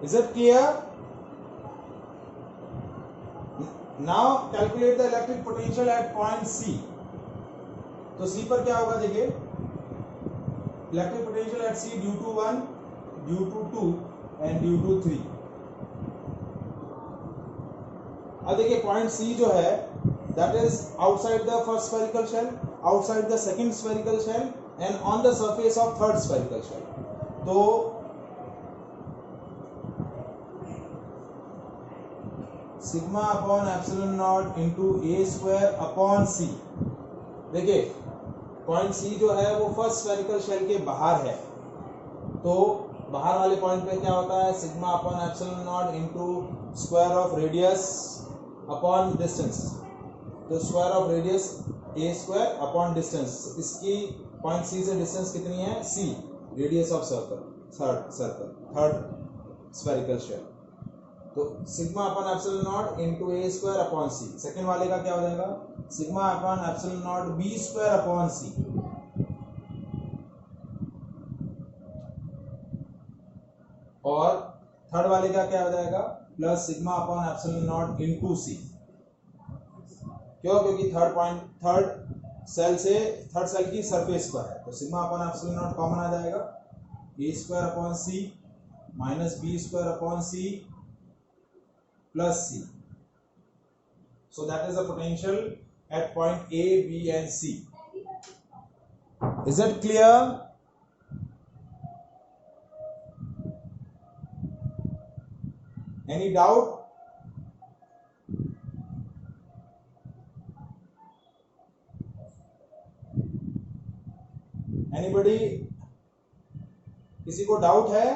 Is it clear? Now calculate the electric potential at point C. तो C पर क्या होगा देखिए, electric potential at C due to 1, due to 2 and due to 3. अब देखिए point C जो है that is outside the first spherical shell, outside the second spherical shell and on the surface of third spherical shell. तो sigma upon epsilon not into A square upon C. देखिए point सी जो है वो first spherical shell के बाहर है, तो बाहर वाले पॉइंट पे क्या होता है, sigma upon epsilon not into square of radius upon distance. तो square of radius A square upon distance, इसकी पॉइंट सी से डिस्टेंस कितनी है, C, radius of third spherical shell. तो sigma upon epsilon not into A square upon C. Second वाले का क्या हो जाएगा, sigma upon epsilon naught B square upon C. और थर्ड वाले का क्या हो जाएगा, plus sigma upon epsilon not into C. क्यों, क्योंकि थर्ड सेल की सरफेस पर है, तो sigma upon epsilon naught common आ जाएगा, A square upon C minus B square upon C plus C. So that is the potential at point A, B and C. Is that clear? Any doubt? Anybody? किसी को doubt है?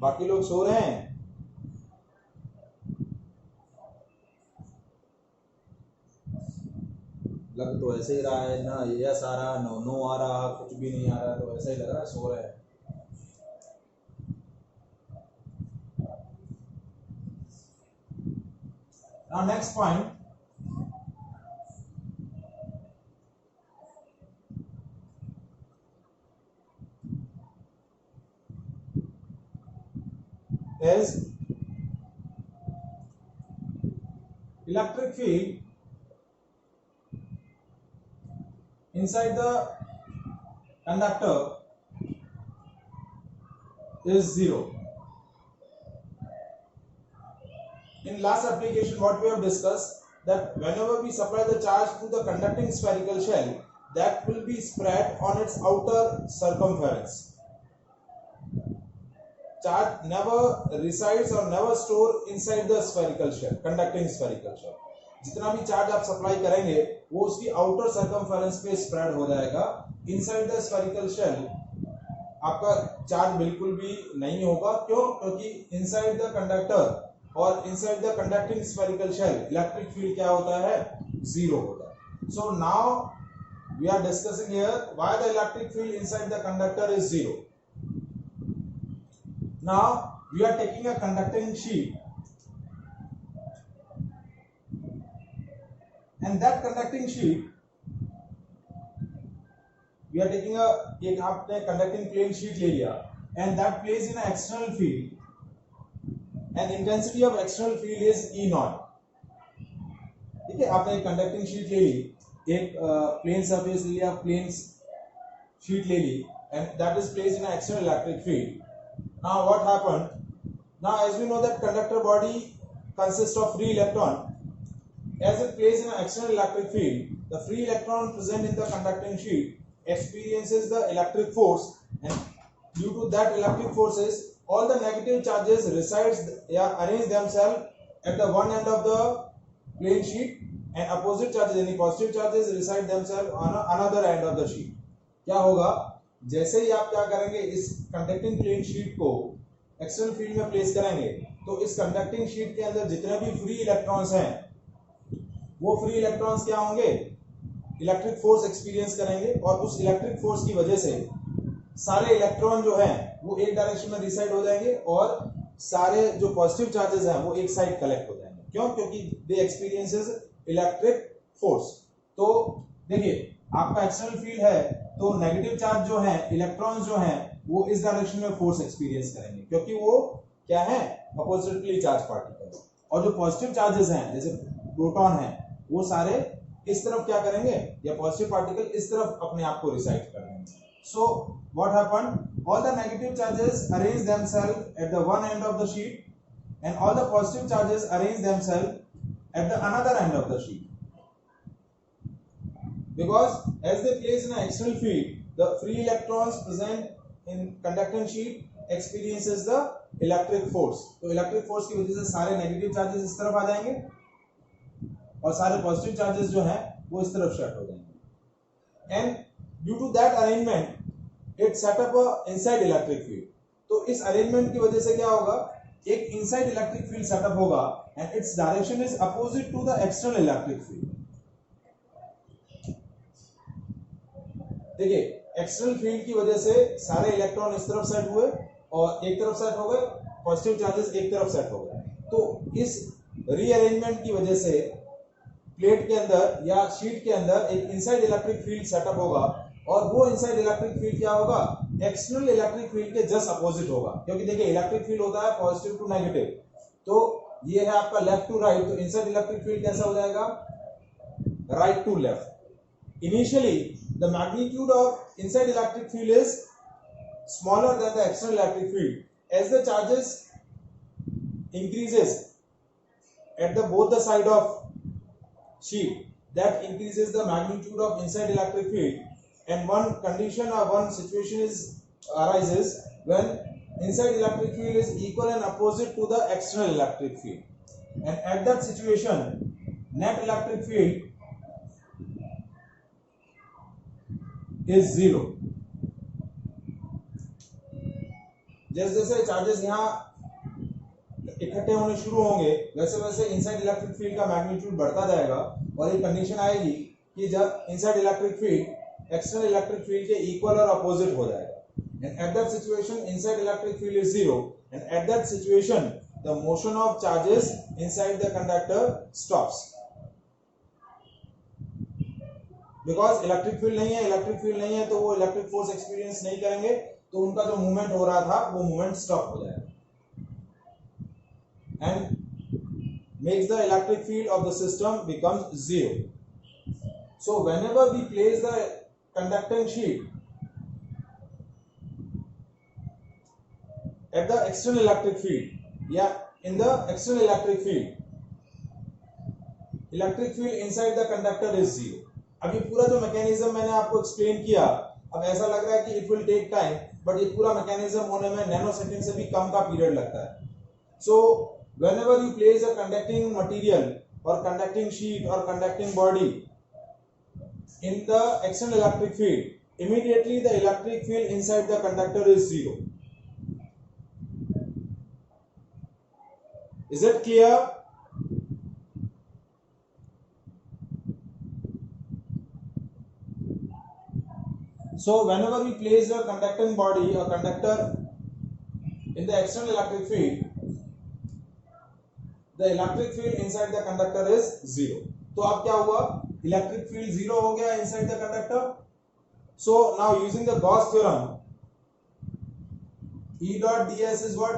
बाकी लोग सो रहे हैं? लग तो ऐसे ही रहा है ना, यस आ रहा, नो आ रहा, कुछ भी नहीं आ रहा, तो ऐसा ही लग रहा है सो रहे हैं. Now next point, is electric field inside the conductor is zero. In last application what we have discussed, that whenever we supply the charge to the conducting spherical shell, that will be spread on its outer circumference. Charge never resides or never store inside the spherical shell, conducting spherical shell. जितना भी charge आप supply करेंगे वो उसकी outer circumference पे spread हो जाएगा. Inside the spherical shell आपका चार्ज बिल्कुल भी नहीं होगा. क्यों, क्योंकि इनसाइड द कंडक्टर और inside the conducting spherical shell electric field क्या होता है, जीरो होता है. So now we are discussing here why the electric field inside the conductor is zero. Now we are taking a conducting sheet, and that conducting sheet we are taking एक आपने conducting plane sheet ले लिया, and that plays in an external field, and intensity of external field is E naught. ठीक है, आपने एक conducting sheet ले ली, एक plane surface ले लिया, plane sheet ले ली, and that is placed in an external electric field. Now what happened? Now as we know that conductor body consists of free electron. As it plays in an external electric field, the free electron present in the conducting sheet experiences the electric force, and due to that electric forces, all the negative charges arrange themselves at the one end of the plane sheet, and opposite charges, any positive charges, reside themselves on another end of the sheet. क्या होगा, जैसे ही आप क्या करेंगे, इस conducting plane sheet को external field में place करेंगे, तो इस कंडक्टिंग शीट के अंदर जितने भी फ्री इलेक्ट्रॉन्स हैं, वो फ्री इलेक्ट्रॉन्स क्या होंगे, इलेक्ट्रिक फोर्स एक्सपीरियंस करेंगे, और उस इलेक्ट्रिक फोर्स की वजह से सारे इलेक्ट्रॉन जो हैं वो एक डायरेक्शन में रिसाइड हो जाएंगे, और सारे जो पॉजिटिव चार्जेस हैं वो एक साइड कलेक्ट हो जाएंगे. क्यों, क्योंकि दे एक्सपीरियंसेस इलेक्ट्रिक फोर्स. तो देखिए आपका एक्सटर्नल फील्ड है तो नेगेटिव चार्ज जो है, इलेक्ट्रॉन्स जो हैं वो इस डायरेक्शन में फोर्स एक्सपीरियंस करेंगे क्योंकि वो क्या है, अपोजिटली चार्ज पार्टिकल। और जो पॉजिटिव चार्जेस हैं जैसे प्रोटॉन है वो सारे इस तरफ क्या करेंगे, या पॉजिटिव पार्टिकल इस तरफ अपने आप को रिसाइड कर देंगे। So what happened, all the negative charges arrange themselves at the one end of the sheet and all the positive charges arrange themselves at the another end of the sheet, because as they place in an external field, the free electrons present in conductant sheet experiences the electric force। तो electric force की वजह से सारे negative charges इस तरफ आ जाएंगे और सारे पॉजिटिव चार्जेस जो हैं वो इस तरफ शिफ्ट हो जाएंगे। And due to that arrangement it set up a inside electric field. तो इस अरेंजमेंट की वजह से क्या होगा, एक इनसाइड इलेक्ट्रिक फील्ड सेटअप होगा and its direction is opposite to the external electric field. देखिए एक्सटर्नल फील्ड की वजह से सारे इलेक्ट्रॉन इस तरफ सेट हुए और एक तरफ सेट हो गए, पॉजिटिव चार्जेस एक तरफ सेट हो गए। तो इस रीअरेंजमेंट की वजह से प्लेट के अंदर या शीट के अंदर एक इनसाइड इलेक्ट्रिक फील्ड सेटअप होगा और वो इनसाइड इलेक्ट्रिक फील्ड क्या होगा, एक्सटर्नल इलेक्ट्रिक फील्ड के जस्ट अपोजिट होगा। क्योंकि देखिए इलेक्ट्रिक फील्ड होता है पॉजिटिव टू नेगेटिव, तो ये है आपका लेफ्ट टू राइट, तो इनसाइड इलेक्ट्रिक फील्ड कैसा हो जाएगा, right to left. Initially the magnitude of inside electric field is smaller than the external electric field. As the charges increases at the both the side of sheet, that increases the magnitude of inside electric field, and one condition or one situation arises when inside electric field is equal and opposite to the external electric field, and at that situation net electric field is zero। जैसे जैसे charges यहाँ इकट्ठे होने शुरू होंगे वैसे वैसे inside electric field का मैग्नीट्यूड बढ़ता जाएगा और एक कंडीशन आएगी कि जब inside electric field external electric field के इक्वल और अपोजिट हो जाएगा। And at that situation inside electric field is zero and at that situation the motion of charges inside the conductor stops. Because electric field नहीं है तो वो electric force experience नहीं करेंगे, तो उनका जो मूवमेंट हो रहा था वो मूवमेंट स्टॉप हो जाएगा and makes the electric field of the system becomes zero. So whenever we place the conducting sheet at the external electric field या in the external electric field inside the conductor is zero. अब ये पूरा जो mechanism मैंने आपको explain किया, अब ऐसा लग रहा है कि it will take time, but ये पूरा मैकेनिज्म होने में नैनो सेकंड से भी कम का पीरियड लगता है। So whenever you place a conducting material और कंडक्टिंग शीट और conducting body in the external electric field, immediately the electric field inside the conductor is zero. Is it clear? So whenever we place a conducting body or conductor in the external electric field, the electric field inside the conductor is zero. तो अब क्या हुआ, electric field zero हो गया inside the conductor. So now using the Gauss theorem, E dot ds is what,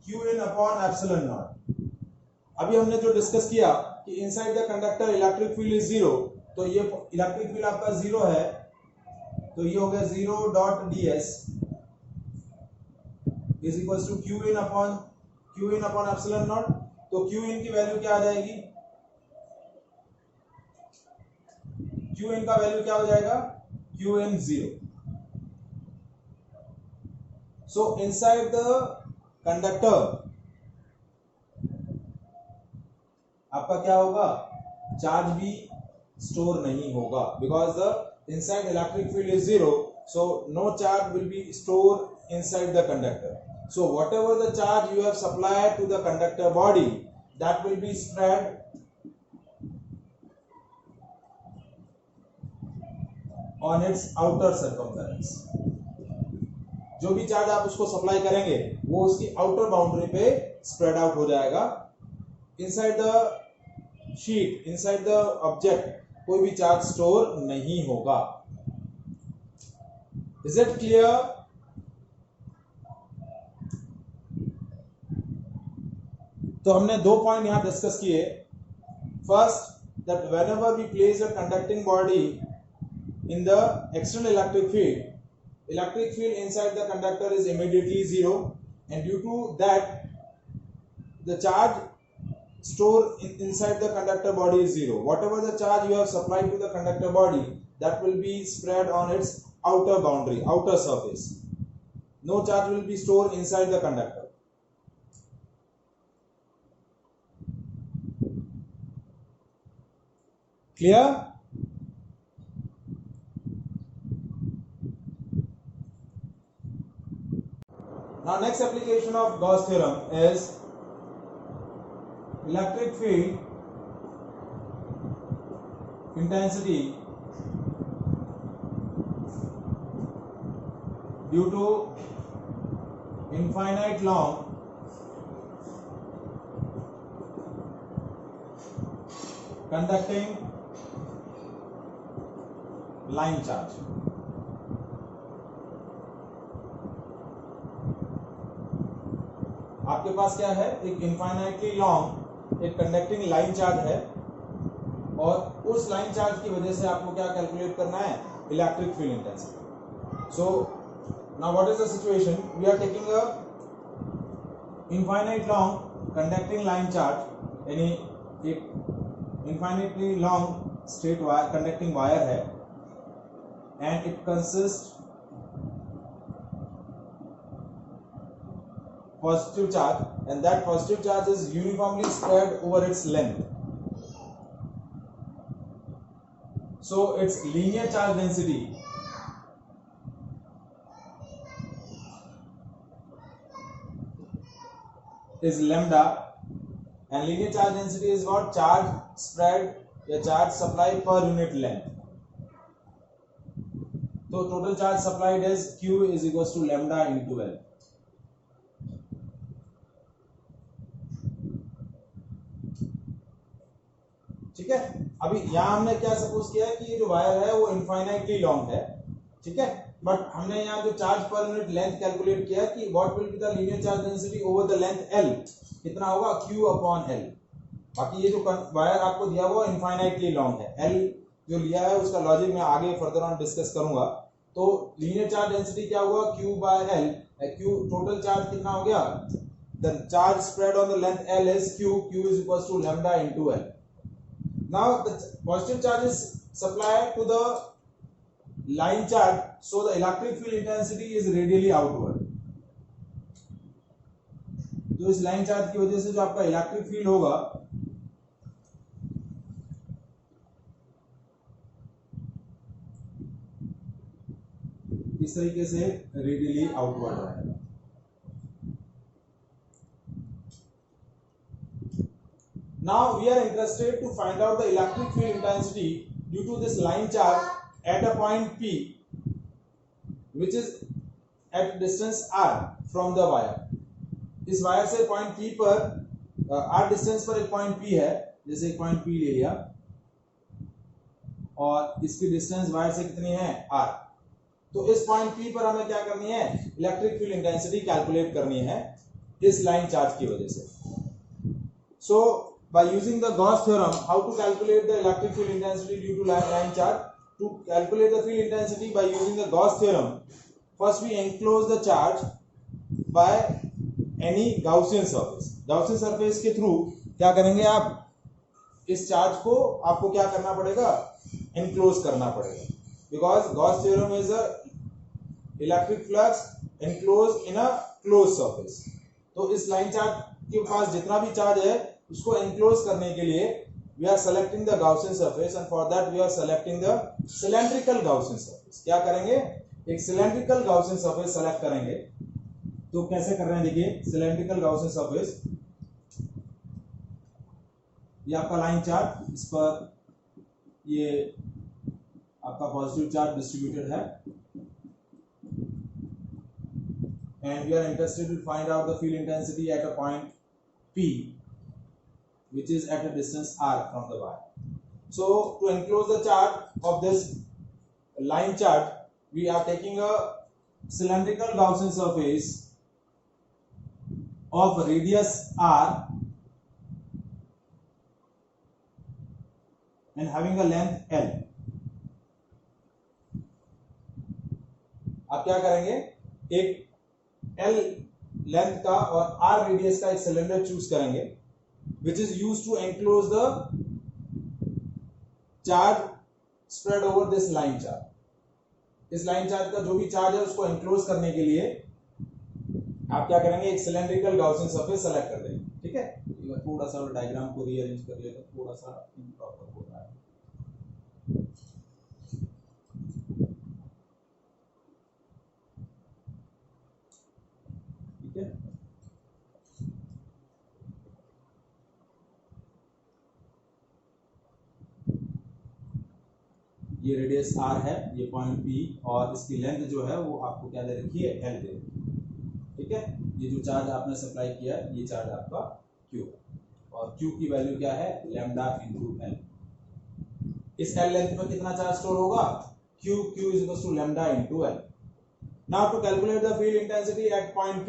Qn upon epsilon naught. अभी हमने जो discuss किया कि inside the conductor electric field is zero, तो ये इलेक्ट्रिक फील्ड आपका जीरो है, तो ये हो गया zero dot ds is equals to Qn upon epsilon naught. तो Qn की वैल्यू क्या आ जाएगी, Qn का वैल्यू क्या हो जाएगा, Qn zero. So inside the conductor आपका क्या होगा, चार्ज भी स्टोर नहीं होगा, because the inside electric field is zero, so no charge will be stored inside the conductor. So whatever the charge you have supplied to the conductor body, that will be spread on its outer circumference. जो भी charge आप उसको supply करेंगे वो उसकी outer boundary पे spread out हो जाएगा। inside the sheet, inside the object, कोई भी चार्ज स्टोर नहीं होगा। Is it clear? तो हमने दो पॉइंट यहां डिस्कस किए। First, that whenever we place a conducting body in the external electric field inside the conductor is immediately zero, and due to that the charge stored inside the conductor body is zero. Whatever the charge you have supplied to the conductor body, that will be spread on its outer boundary, outer surface. No charge will be stored inside the conductor. Clear? Now next application of Gauss theorem is electric field intensity due to infinite long conducting line charge. आपके पास क्या है, एक infinitely long एक conducting line charge है, और उस line charge की वजह से आपको क्या कैलकुलेट करना है, electric field intensity. So now what is the situation, we are taking a infinite long conducting line charge, यानी एक infinitely long straight wire conducting wire है, and it consists positive charge, and that positive charge is uniformly spread over its length. So its linear charge density is lambda, and linear charge density is what, charge spread या charge supply per unit length. So total charge supplied is Q is equals to lambda into L. ठीक है, अभी यहां हमने क्या suppose किया कि ये जो वायर है वो इनफाइनाइटली लॉन्ग है, ठीक है, बट हमने यहाँ जो charge per unit length calculate किया कि what will be the linear charge density over the length L, कितना होगा, Q अपॉन L. बाकी ये जो वायर आपको दिया हुआ इनफाइनाइटली लॉन्ग है, L जो लिया है उसका लॉजिक मैं आगे फर्दर ऑन डिस्कस करूंगा. तो लीनियर चार्ज डेंसिटी क्या हुआ, Q by L. Q total charge कितना हो गया, the charge spread on the length L is Q is equals to lambda into L. Now the positive charge is supplied to the line charge, so the electric field intensity is radially outward. तो इस line charge की वजह से जो आपका electric field होगा इस तरीके से रेडियली आउटवर्ड रहेगा. Now we are interested to find out the electric field intensity due to this line charge at a point P, which is at distance r from the wire. इस wire से point P पर r distance पर एक point P है, जैसे एक point P ले लिया और इसकी डिस्टेंस वायर से कितनी है, r. तो इस पॉइंट P पर हमें क्या करनी है, इलेक्ट्रिक फील्ड इंटेंसिटी कैलकुलेट करनी है इस लाइन चार्ज की वजह से. सो by using the Gauss theorem, how to calculate the electric field intensity due to line charge? To calculate the field intensity by using the Gauss theorem, first we enclose the charge by any Gaussian surface. Gaussian surface के through क्या करेंगे आप, इस charge को आपको क्या करना पड़ेगा, enclose करना पड़ेगा, because Gauss theorem is a electric flux enclosed in a closed surface. तो इस लाइन चार्ज के पास जितना भी चार्ज है उसको एनक्लोज करने के लिए we are selecting the Gaussian surface, and for that we are selecting the cylindrical Gaussian surface. क्या करेंगे, एक cylindrical Gaussian surface सेलेक्ट करेंगे. तो कैसे कर रहे हैं, देखिए cylindrical Gaussian surface, ये आपका लाइन चार्ज, इस पर ये आपका पॉजिटिव चार्ज डिस्ट्रीब्यूटेड है, and we are interested to find out the field intensity at a point P, which is at a distance r from the wire. So to enclose the chart of this line chart, we are taking a cylindrical Gaussian surface of radius r and having a length L. आप क्या करेंगे, एक L length का और R radius का एक cylinder choose करेंगे which is used to enclose the charge spread over this line charge. इस लाइन चार्ज का जो भी चार्ज है उसको एनक्लोज करने के लिए आप क्या करेंगे, एक सिलेंड्रिकल गाउसियन सरफेस सेलेक्ट कर देंगे. ठीक है, थोड़ा सा डायग्राम को रीअरेंज कर लिया तो थोड़ा सा इम्प्रॉपर हो रहा है. ठीक है, ये रेडियस r है, ये पॉइंट P और इसकी लेंथ जो है वो आपको क्या दे रखी है, L दे रखी है. ठीक है, ये जो चार्ज आपने सप्लाई किया है ये चार्ज आपका Q और Q की वैल्यू क्या है, लैम्डा इनटू L. इस L लेंथ में कितना चार्ज स्टोर होगा, Q is equal to lambda into L. Now to calculate the field intensity at point P.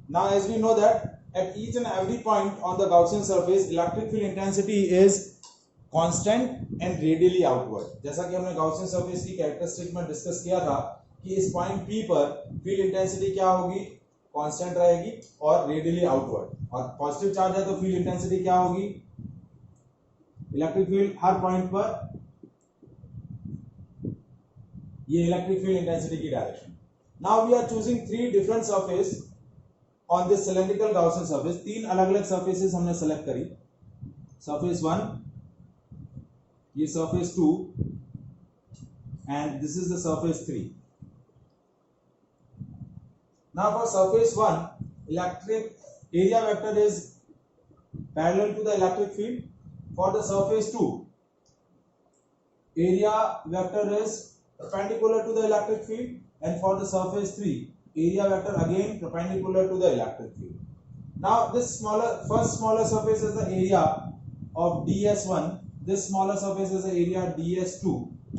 Now as we know that at each and every point on the Gaussian surface electric field intensity is constant and radially outward. जैसा कि हमने Gaussian surface की characteristic में discuss किया था कि इस point P पर फील्ड इंटेंसिटी क्या होगी, कांस्टेंट रहेगी और रेडियली आउटवर्ड. और पॉजिटिव चार्ज है तो फील्ड इंटेंसिटी क्या होगी, इलेक्ट्रिक फील्ड हर पॉइंट पर ये इलेक्ट्रिक फील्ड इंटेंसिटी की direction. Now we are choosing three different surface on this cylindrical Gaussian surface. तीन अलग अलग सरफेसेस हमने सेलेक्ट करी. सरफेस 1, ये surface 2 and this is the surface 3. Now for surface 1, electric area vector is parallel to the electric field. For the surface 2, area vector is perpendicular to the electric field, and for the surface 3, area vector again perpendicular to the electric field. Now this first smaller surface is the area of ds1. This smaller surface has an area ds2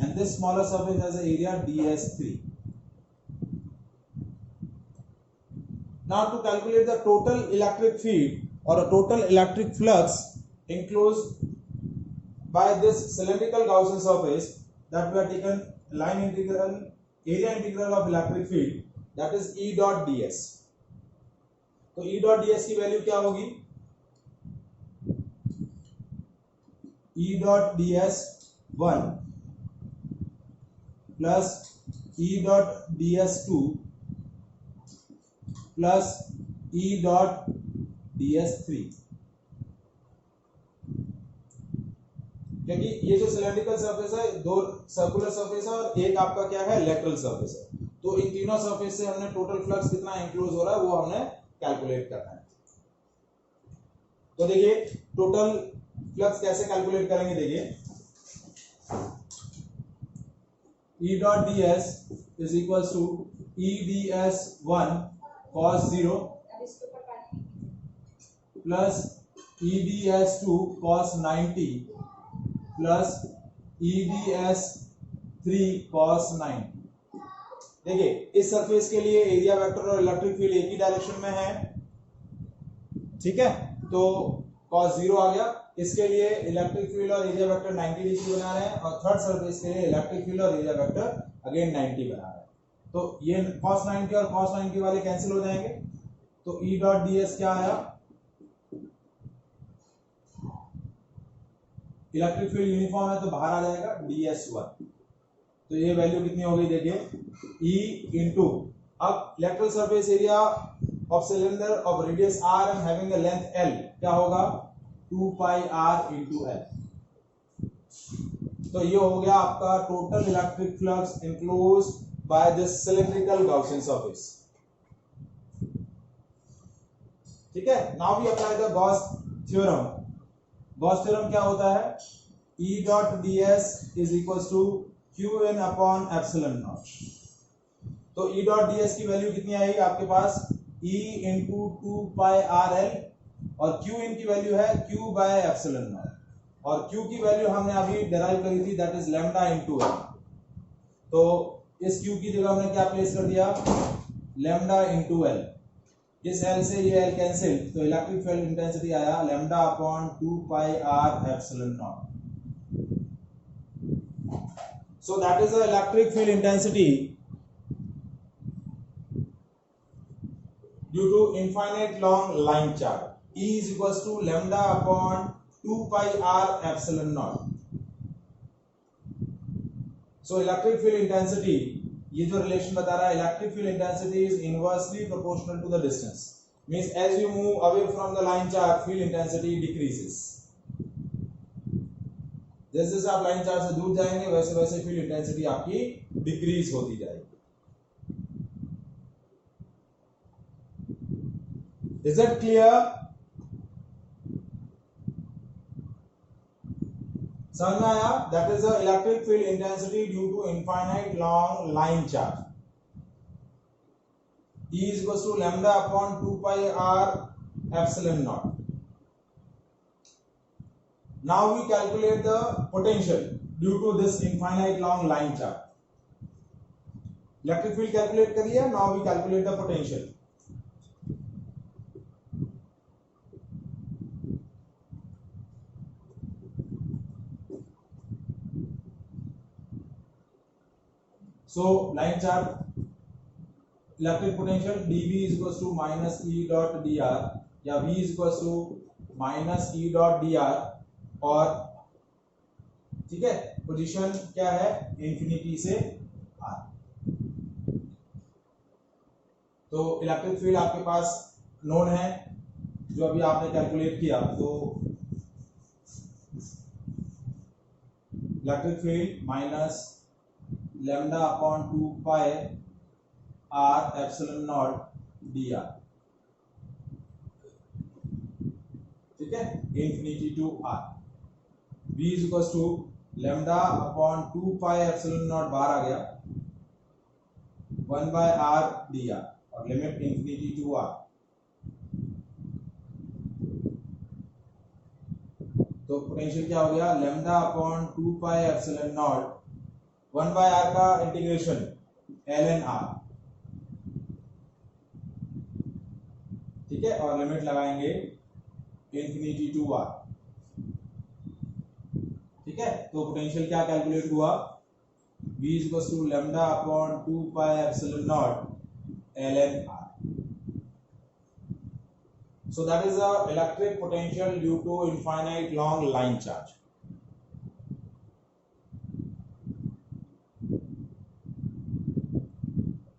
and this smaller surface has an area ds3. Now to calculate the total electric field or a total electric flux enclosed by this cylindrical Gaussian surface, that we have taken line integral, area integral of electric field, that is E dot ds. तो E dot ds की value क्या होगी, E dot ds 1 plus E dot ds 2 plus E dot ds 3. क्योंकि ये जो cylindrical surface है, दो circular surface है और एक आपका क्या है, लेटरल सरफेस है. तो इन तीनों सरफेस से हमने टोटल फ्लक्स कितना इंक्लोज हो रहा है वो हमने कैलकुलेट करना है. तो देखिए टोटल फ्लक्स कैसे कैलकुलेट करेंगे, देखिए E dot ds is equals to E ds 1 cos 0 plus E ds 2 cos 90 plus E ds 3 cos 90. देखिए इस सरफेस के लिए एरिया वेक्टर और इलेक्ट्रिक फील्ड एक ही डायरेक्शन में है. ठीक है, तो cos 0 आ गया. इसके लिए इलेक्ट्रिक फील्ड और एरिया वेक्टर 90 डिग्री बना रहे हैं और थर्ड सरफेस के लिए इलेक्ट्रिक फील्ड और एरिया वेक्टर अगेन 90 बना रहे हैं. तो ये cos 90 और cos 90 वाले कैंसिल हो जाएंगे. तो E डॉट ds क्या आया, इलेक्ट्रिक फील्ड यूनिफॉर्म है तो बाहर आ जाएगा ds1. तो ये वैल्यू कितनी हो गई, देखिए E इंटू, अब electric surface area of cylinder of radius r and having a length L क्या होगा, 2 pi r into L. तो ये हो गया आपका total electric flux enclose by this cylindrical Gaussian surface. ठीक है, now we apply the Gauss theorem. Gauss theorem क्या होता है, E dot ds is equals to qn upon epsilon naught. तो E dot ds की वैल्यू कितनी आएगी आपके पास, E into 2 pi r L और q in की वैल्यू है q by epsilon naught. और Q की वैल्यू हमने अभी डिराइव करी थी, that is lambda into L। तो इस Q की जगह हमने क्या प्लेस कर दिया, लैम्डा इनटू L। इस L से ये L कैंसिल, तो इलेक्ट्रिक फील्ड इंटेंसिटी आया lambda upon 2 pi r epsilon not. So that is the electric field intensity due to infinite long line charge. E is equals to lambda upon 2 pi r epsilon naught. So electric field intensity, ये जो relation बता रहा है, electric field intensity is inversely proportional to the distance. Means as you move away from the line charge, field intensity decreases. जैसे जैसे आप line charge से दूर जाएंगे वैसे वैसे फील्ड इंटेंसिटी आपकी डिक्रीज होती जाएगी। Is it clear? समझ में आया? That is the electric field intensity due to infinite long line charge. E is equals to lambda upon 2 pi r epsilon naught. Now we calculate the potential due to this infinite long line charge. Electric field calculate करिए, now we calculate the potential. So line charge electric potential dV is equals to minus E dot dr या V is equals to minus E dot dr, और ठीक है position क्या है, infinity से r। तो electric field आपके पास known है जो अभी आपने कैलकुलेट किया, तो electric field minus lambda upon 2 pi r epsilon naught dr, ठीक है, infinity to r। v is equals to lambda upon 2 pi epsilon naught बाहर आ गया 1 बाय r dr, और लिमिट इंफिनिटी टू r। तो पोटेंशियल क्या हो गया, lambda upon 2 pi epsilon naught 1 by r का इंटीग्रेशन ln r, ठीक है, और लिमिट लगाएंगे इंफिनिटी टू r, ठीक है। तो पोटेंशियल क्या कैलकुलेट हुआ, v is equals to lambda upon 2 pi epsilon naught ln r। So that is the electric potential due to infinite long line charge.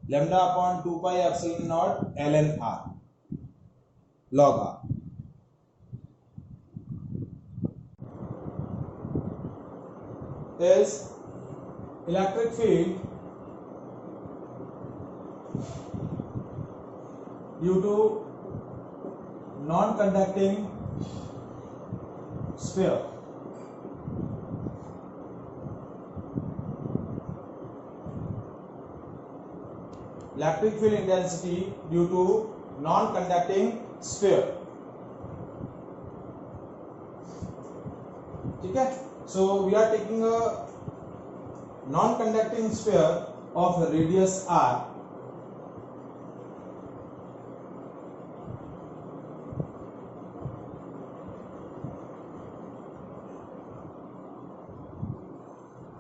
Lambda upon 2 pi epsilon naught ln r log r। Is electric field due to non-conducting sphere। Electric field intensity due to non-conducting sphere, ठीक है। So we are taking a non-conducting sphere of radius r,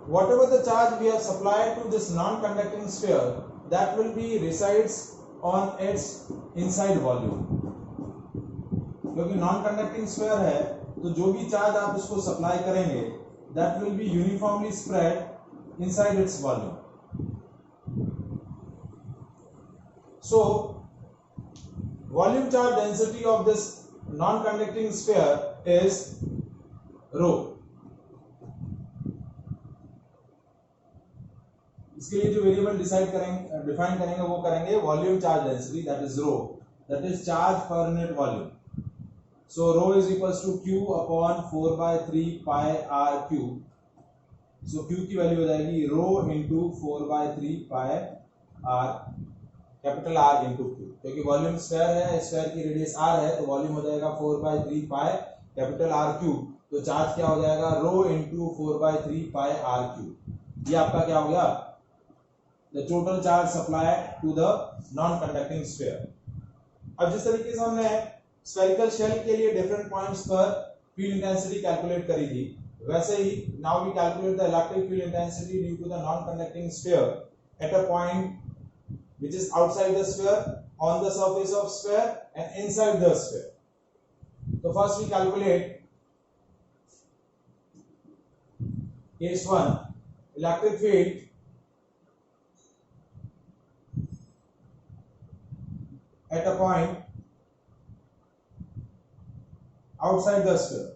whatever the charge we have supplied to this non-conducting sphere, that will be resides on its inside volume। क्योंकि non-conducting sphere है तो जो भी charge आप उसको supply करेंगे that will be uniformly spread inside its volume। So volume charge density of this non-conducting sphere is rho। इसके लिए जो वेरिएबल डिफाइन करेंगे वो करेंगे volume charge density, that is rho, that is charge per unit volume. So rho is equals to q upon 4/3 pi r cube. So q की value हो जाएगी rho into 4/3 pi r, capital R into q, क्योंकि volume sphere है, sphere की radius r है, तो volume हो जाएगा 4/3 पाई कैपिटल R क्यूब तो चार्ज क्या हो जाएगा, rho into 4/3 pi are cube. ये आपका क्या हो गया, the total charge supplied to the non conducting sphere. अब जिस तरीके से हमने स्फेरिकल शेल के लिए डिफरेंट पॉइंट्स पर फील्ड इंटेंसिटी कैलकुलेट करी थी, वैसे ही now we calculate the electric field intensity due to the non conducting sphere at a point which is outside the sphere, on the surface of sphere and inside the sphere. So first we calculate case 1, electric field at a point outside the sphere.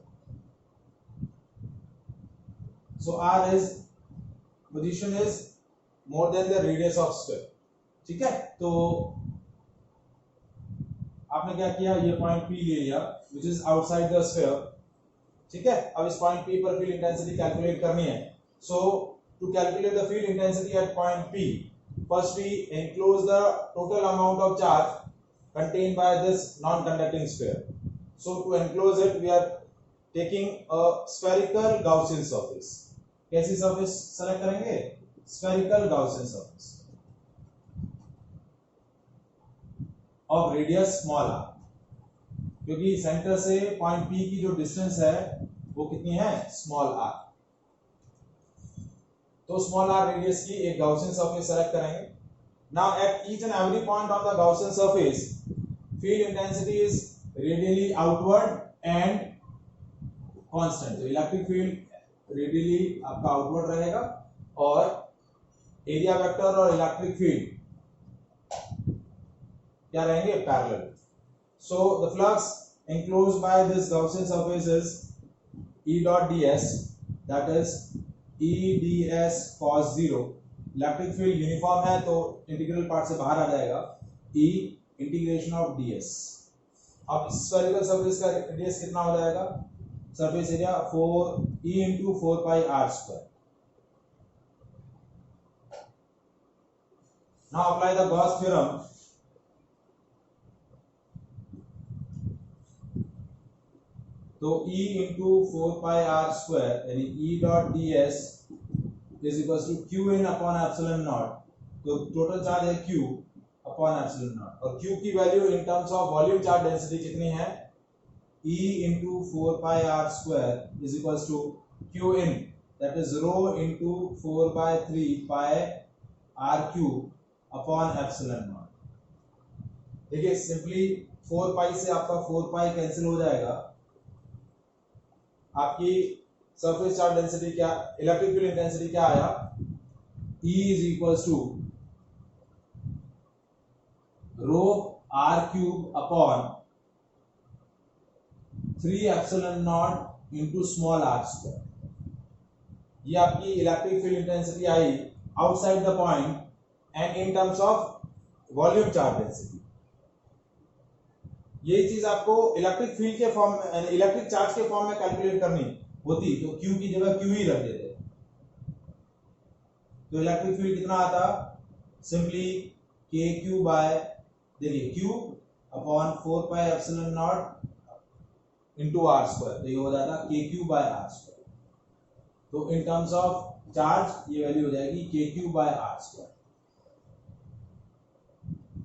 So R is position is more than the radius of sphere. ठीक है, तो आपने क्या किया, ये point P ले लिया which is outside the sphere। ठीक है, अब इस पॉइंट P पर फील्ड इंटेंसिटी कैलकुलेट करनी है। So to calculate the field intensity at point P, first we enclose the total amount of charge contained by this non-conducting sphere. So to enclose it we are taking a spherical Gaussian surface। कैसी surface select करेंगे, spherical Gaussian surface of radius small r, क्योंकि centre से point P की जो distance है वो कितनी है, स्मॉल r। तो स्मॉल r रेडियस की एक गाउसियन सरफेस सेलेक्ट करेंगे। Now at each and every point on the Gaussian surface field intensity is radially outward and constant. तो इलेक्ट्रिक फील्ड रेडियली आपका आउटवर्ड रहेगा और एरिया वेक्टर और electric field क्या रहेंगे, parallel. So the flux enclosed by this Gaussian surface is E dot ds, that is E ds cos 0। Electric field uniform है तो integral part से बाहर आ जाएगा, E इंटीग्रेशन ऑफ ds। अब spherical surface का radius कितना हो जाएगा, surface area 4 E into 4 pi r square। Now apply the Gauss theorem। तो E into 4 pi r square यानी E dot ds is equals to q in upon epsilon naught। तो total charge है q upon epsilon naught और q की value in terms of volume charge density कितनी है, E into 4 pi r square is equals to q in, that is rho into 4 by 3 pi r cube upon epsilon naught। देखिए simply 4 pi से आपका 4 pi cancel हो जाएगा, आपकी surface charge density क्या, electric field intensity क्या आया, E is equals to rho r cube upon 3 epsilon naught into small r square। ये आपकी electric field intensity I outside the point and in terms of volume charge density. ये चीज आपको electric field के form में, electric charge के form में calculate करनी होती तो Q की जगह Q ही रख देते। तो इलेक्ट्रिक फील्ड कितना आता, सिंपली KQ बाय, देखिए Q अपॉन 4 पाई epsilon naught into r square, तो ये हो जाता KQ बाय r स्क्वायर। तो इन टर्म्स ऑफ चार्ज ये वैल्यू हो जाएगी KQ बाय r स्क्वायर।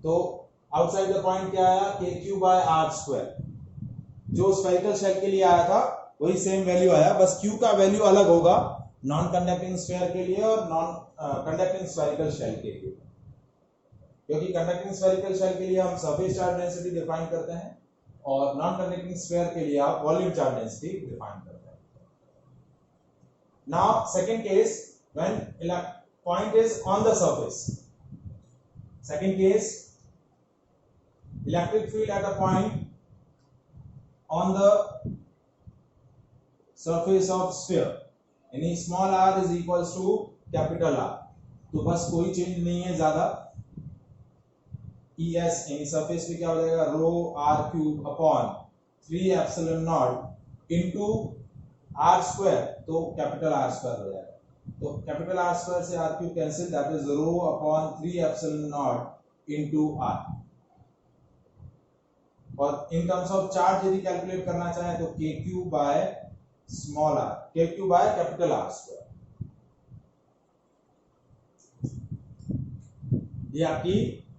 तो आउटसाइड द पॉइंट क्या आया, KQ बाय r स्क्वायर। जो स्फेरिकल शेल के लिए आया था वही सेम वैल्यू आया, बस Q का वैल्यू अलग होगा नॉन कंडक्टिंग स्फीयर के लिए और नॉन कंडक्टिंग स्फेरिकल शेल के लिए। क्योंकि कंडक्टिंग स्फेरिकल शेल के लिए हम सरफेस चार्ज डेंसिटी डिफाइन करते हैं और नॉन कंडक्टिंग स्फीयर के लिए आप वॉल्यूम चार्ज डेंसिटी डिफाइन करते हैं। Now second case, when point is on the surface. Second case, electric field at a point on the surface of sphere, यानी small r is equals to capital R। तो बस कोई change नहीं है ज्यादा, ES यानी सरफेस पे क्या हो जाएगा, rho r cube upon 3 epsilon naught into r square, तो कैपिटल R स्क्वायर हो जाएगा। तो कैपिटल R स्क्वायर से r cube cancel, that is rho upon 3 epsilon naught into r। और इन टर्म्स ऑफ चार्ज यदि कैलकुलेट करना चाहे तो KQ by small r, Q by capital R square। ये आपकी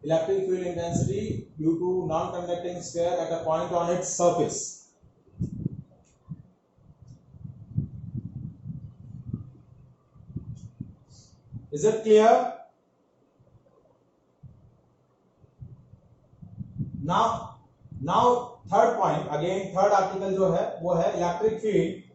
electric field intensity due to non conducting sphere at a point on its surface. Is it clear? Now third point, again third article जो है वो है electric field